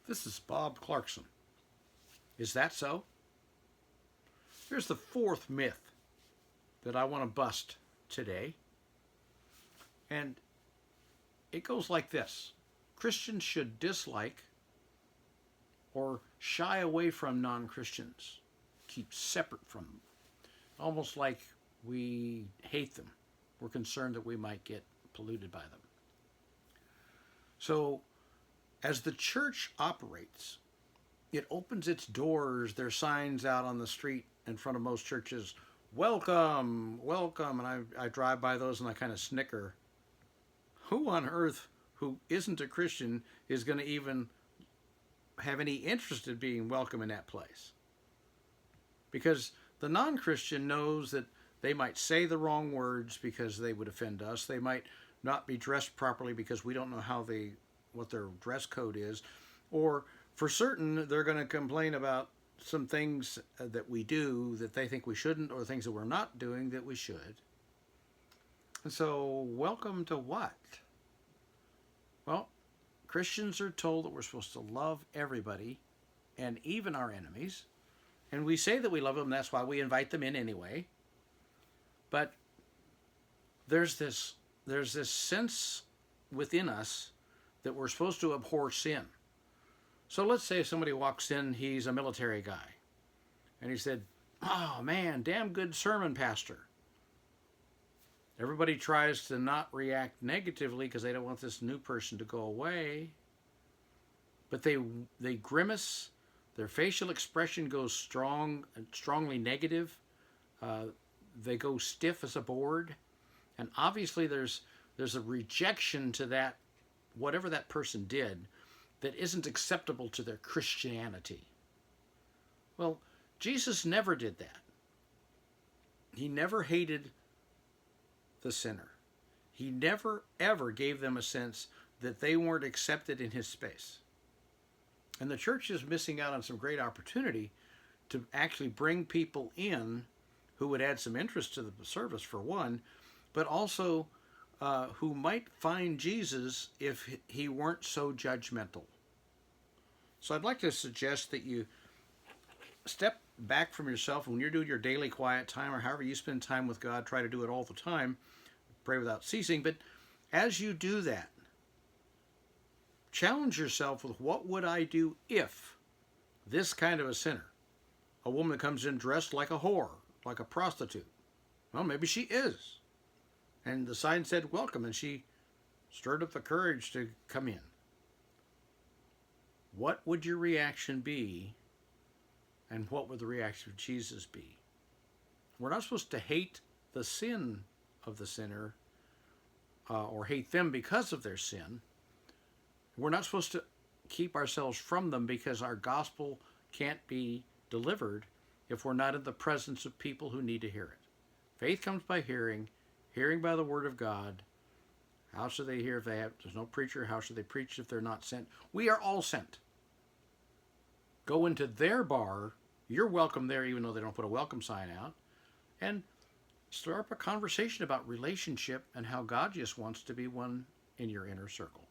This is Bob Clarkson. Is that so? Here's the fourth myth that I want to bust today. And it goes like this. Christians should dislike or shy away from non-Christians. Keep separate from them. Almost like we hate them. We're concerned that we might get polluted by them. So, as the church operates, it opens its doors. There are signs out on the street in front of most churches, welcome, welcome. And I drive by those and I kind of snicker. Who on earth who isn't a Christian is going to even have any interest in being welcome in that place? Because the non-Christian knows that they might say the wrong words because they would offend us. They might not be dressed properly because we don't know what their dress code is. Or for certain, they're going to complain about some things that we do that they think we shouldn't, or things that we're not doing that we should. And so, welcome to what? Well, Christians are told that we're supposed to love everybody and even our enemies. And we say that we love them, that's why we invite them in anyway. But there's this sense within us that we're supposed to abhor sin. So let's say somebody walks in, he's a military guy, and he said, "Oh man, damn good sermon, pastor." Everybody tries to not react negatively because they don't want this new person to go away. But they grimace, their facial expression goes strongly negative. They go stiff as a board. And obviously there's a rejection to that, whatever that person did, that isn't acceptable to their Christianity. Well, Jesus never did that. He never hated the sinner. He never, ever gave them a sense that they weren't accepted in his space. And the church is missing out on some great opportunity to actually bring people in who would add some interest to the service, for one, but also who might find Jesus if he weren't so judgmental. So I'd like to suggest that you step back from yourself when you're doing your daily quiet time, or however you spend time with God. Try to do it all the time. Pray without ceasing. But as you do that, challenge yourself with, what would I do if this kind of a sinner, a woman that comes in dressed like a whore, like a prostitute, well, maybe she is, and the sign said welcome, and she stirred up the courage to come in. What would your reaction be, and what would the reaction of Jesus be? We're not supposed to hate the sin of the sinner or hate them because of their sin. We're not supposed to keep ourselves from them because our gospel can't be delivered if we're not in the presence of people who need to hear it. Faith comes by hearing, hearing by the word of God. How should they hear if there's no preacher? How should they preach if they're not sent? We are all sent. Go into their bar. You're welcome there, even though they don't put a welcome sign out. And start up a conversation about relationship and how God just wants to be one in your inner circle.